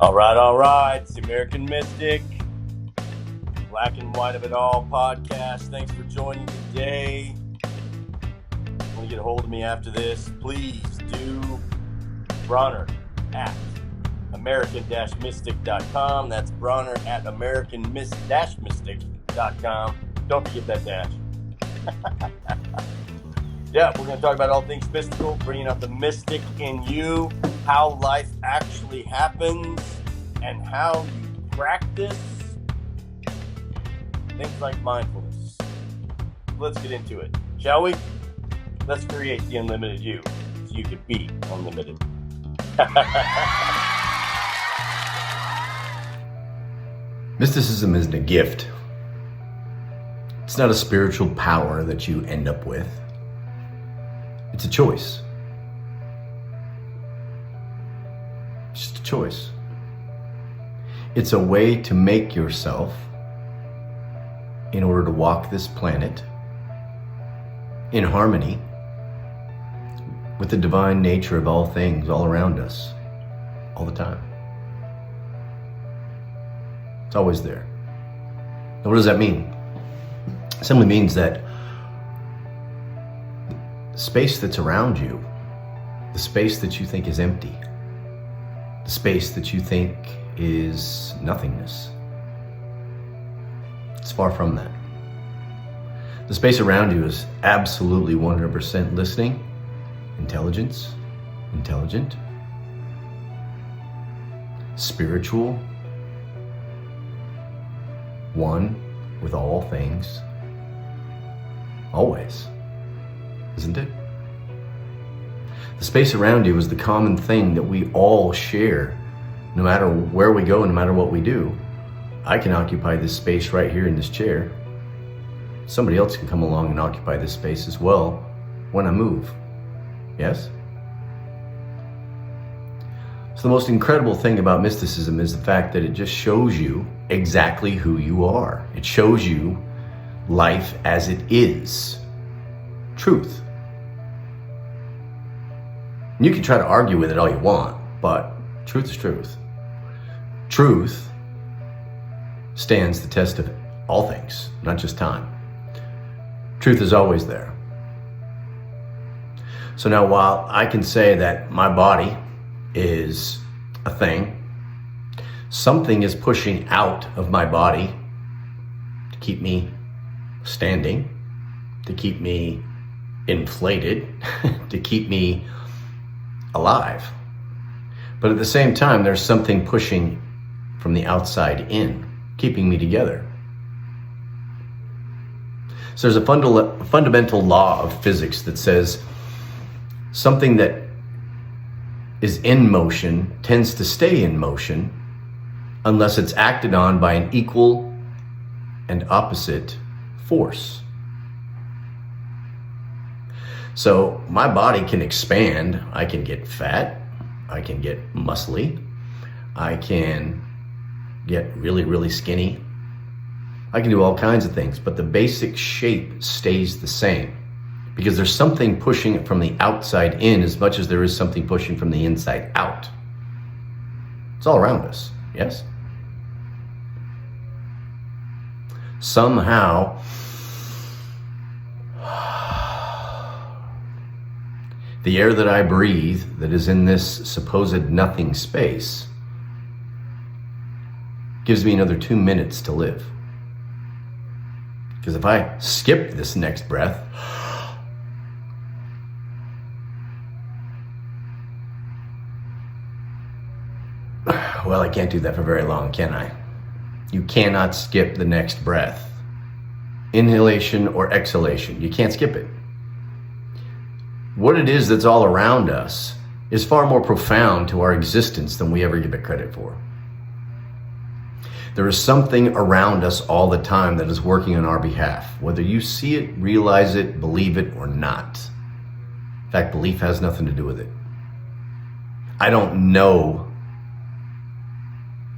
All right. It's the American Mystic, Black and White of It All podcast. Thanks for joining today. If you want to get a hold of me after this, please do Bronner at American-Mystic.com. That's Bronner at American-Mystic.com. Don't forget that dash. Yeah, we're going to talk about all things mystical, bringing out the mystic in you, how life actually happens, and how you practice things like mindfulness. Let's get into it, shall we? Let's create the unlimited you so you can be unlimited. Mysticism isn't a gift. It's not a spiritual power that you end up with. It's a choice. It's just a choice. It's a way to make yourself, in order to walk this planet in harmony with the divine nature of all things all around us, all the time. It's always there. Now, what does that mean? It simply means that the space that's around you, the space that you think is empty, the space that you think is nothingness, it's far from that. The space around you is absolutely 100% listening, intelligent, spiritual, one with all things, always, isn't it? The space around you is the common thing that we all share, no matter where we go, no matter what we do. I can occupy this space right here in this chair. Somebody else can come along and occupy this space as well when I move. Yes? So the most incredible thing about mysticism is the fact that it just shows you exactly who you are. It shows you life as it is. Truth. And you can try to argue with it all you want, but truth is truth. Truth stands the test of all things, not just time. Truth is always there. So now, while I can say that my body is a thing, something is pushing out of my body to keep me standing, to keep me inflated, to keep me alive. But at the same time, there's something pushing from the outside in, keeping me together. So there's a fundamental law of physics that says something that is in motion tends to stay in motion unless it's acted on by an equal and opposite force. So my body can expand. I can get fat. I can get muscly. I can get really, really skinny. I can do all kinds of things, but the basic shape stays the same because there's something pushing it from the outside in as much as there is something pushing from the inside out. It's all around us, yes? Somehow, the air that I breathe that is in this supposed nothing space gives me another 2 minutes to live. Because if I skip this next breath, well, I can't do that for very long, can I? You cannot skip the next breath. Inhalation or exhalation, you can't skip it. What it is that's all around us is far more profound to our existence than we ever give it credit for. There is something around us all the time that is working on our behalf, whether you see it, realize it, believe it, or not. In fact, belief has nothing to do with it. I don't know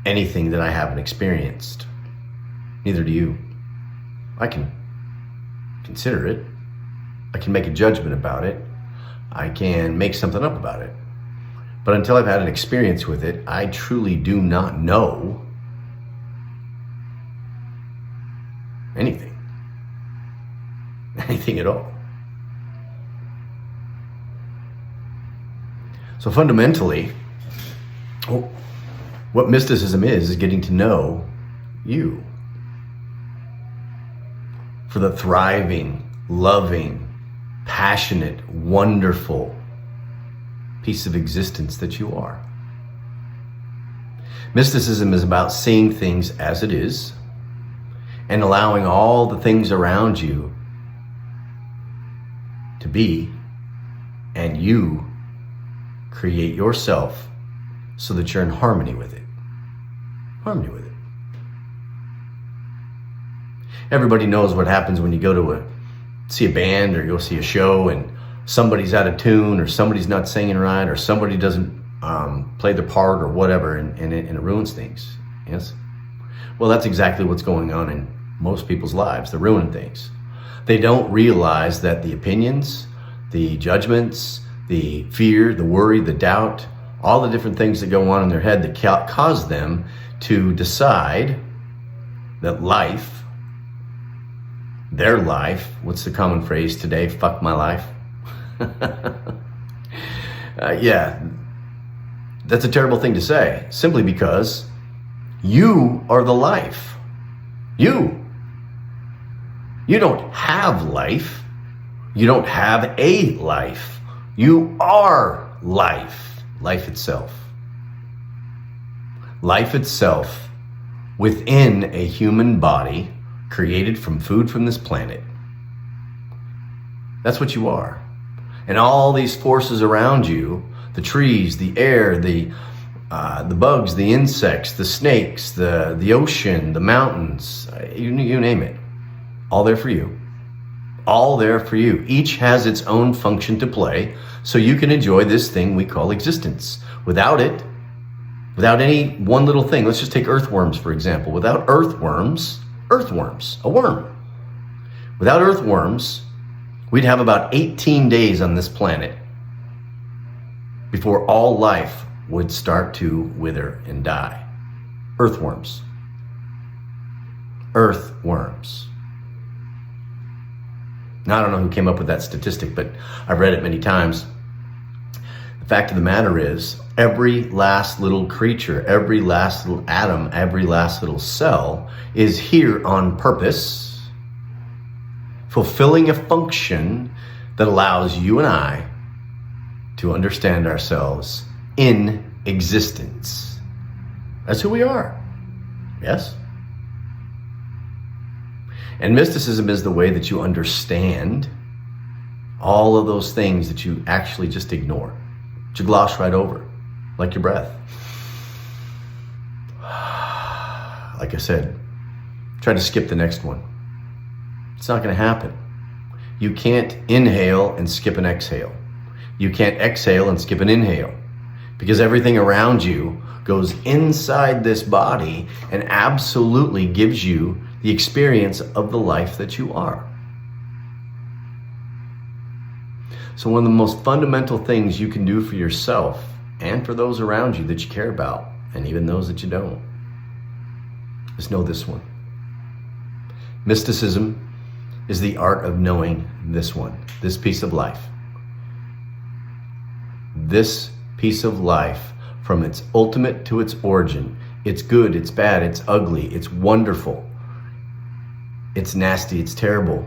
anything that I haven't experienced. Neither do you. I can consider it. I can make a judgment about it. I can make something up about it. But until I've had an experience with it, I truly do not know anything. Anything at all. So fundamentally, what mysticism is getting to know you for the thriving, loving, passionate, wonderful piece of existence that you are. Mysticism is about seeing things as it is and allowing all the things around you to be, and you create yourself so that you're in harmony with it. Harmony with it. Everybody knows what happens when you go to see a band or go see a show and somebody's out of tune or somebody's not singing right or somebody doesn't play their part or whatever, and it ruins things. Yes? Well, that's exactly what's going on in most people's lives. They're ruining things. They don't realize that the opinions, the judgments, the fear, the worry, the doubt, all the different things that go on in their head that cause them to decide that life, their life, what's the common phrase today? Fuck my life. Yeah, that's a terrible thing to say, simply because you are the life. You don't have life. You don't have a life. You are life. Life itself. Life itself within a human body created from food from this planet. That's what you are. And all these forces around you, the trees, the air, the bugs, the insects, the snakes, the ocean, the mountains, you name it, all there for you. All there for you. Each has its own function to play, so you can enjoy this thing we call existence. Without it, without any one little thing, let's just take earthworms, for example. Without earthworms, a worm. Without earthworms, we'd have about 18 days on this planet before all life would start to wither and die. Earthworms. Earthworms. Now, I don't know who came up with that statistic, but I've read it many times. The fact of the matter is, every last little creature, every last little atom, every last little cell is here on purpose, fulfilling a function that allows you and I to understand ourselves in existence. That's who we are. Yes? And mysticism is the way that you understand all of those things that you actually just ignore, that you gloss right over, like your breath. Like I said, try to skip the next one. It's not going to happen. You can't inhale and skip an exhale. You can't exhale and skip an inhale, because everything around you goes inside this body and absolutely gives you the experience of the life that you are. So one of the most fundamental things you can do for yourself and for those around you that you care about, and even those that you don't, is know this one. Mysticism is the art of knowing this one, this piece of life. This piece of life, from its ultimate to its origin. It's good, it's bad, it's ugly, it's wonderful, it's nasty, it's terrible,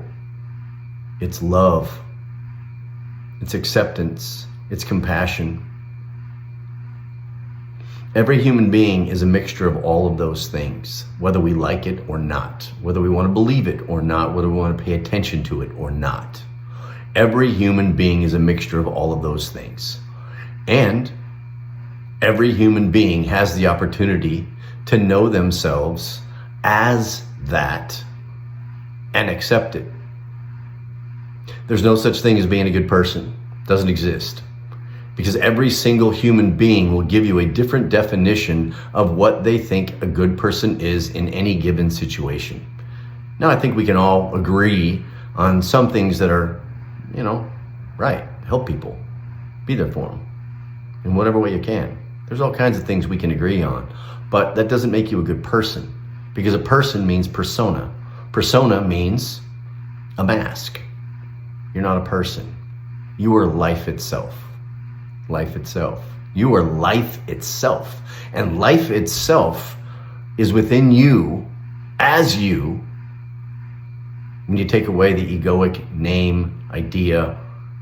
it's love, it's acceptance, it's compassion. Every human being is a mixture of all of those things, whether we like it or not, whether we want to believe it or not, whether we want to pay attention to it or not. Every human being is a mixture of all of those things. And every human being has the opportunity to know themselves as that and accept it. There's no such thing as being a good person. It doesn't exist. Because every single human being will give you a different definition of what they think a good person is in any given situation. Now, I think we can all agree on some things that are, right, help people, be there for them. in whatever way you can. There's all kinds of things we can agree on, but that doesn't make you a good person, because a person means persona. Persona means a mask. You're not a person. You are life itself. Life itself. You are life itself. And life itself is within you, as you, when you take away the egoic name, idea,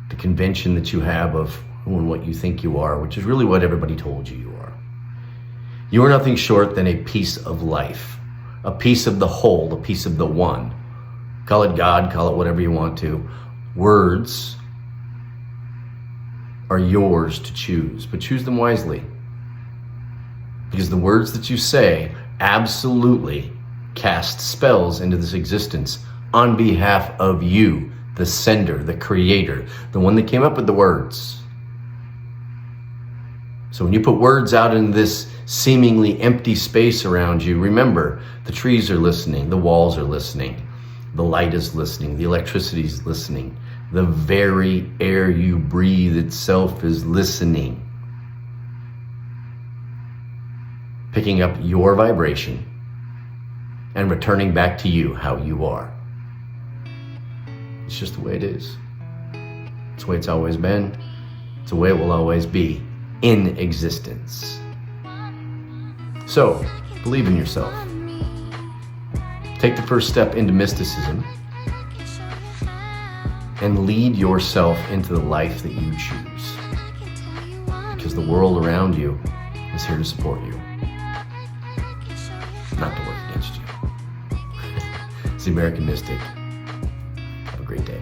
the convention that you have of who and what you think you are, which is really what everybody told you you are. You are nothing short than a piece of life, a piece of the whole, a piece of the one. Call it God, call it whatever you want to. Words are yours to choose, but choose them wisely. Because the words that you say absolutely cast spells into this existence on behalf of you, the sender, the creator, the one that came up with the words. So when you put words out in this seemingly empty space around you, remember, the trees are listening, the walls are listening, the light is listening, the electricity is listening, the very air you breathe itself is listening. Picking up your vibration and returning back to you how you are. It's just the way it is. It's the way it's always been. It's the way it will always be in existence. So, believe in yourself. Take the first step into mysticism and lead yourself into the life that you choose. Because the world around you is here to support you, not to work against you. It's the American Mystic. Have a great day.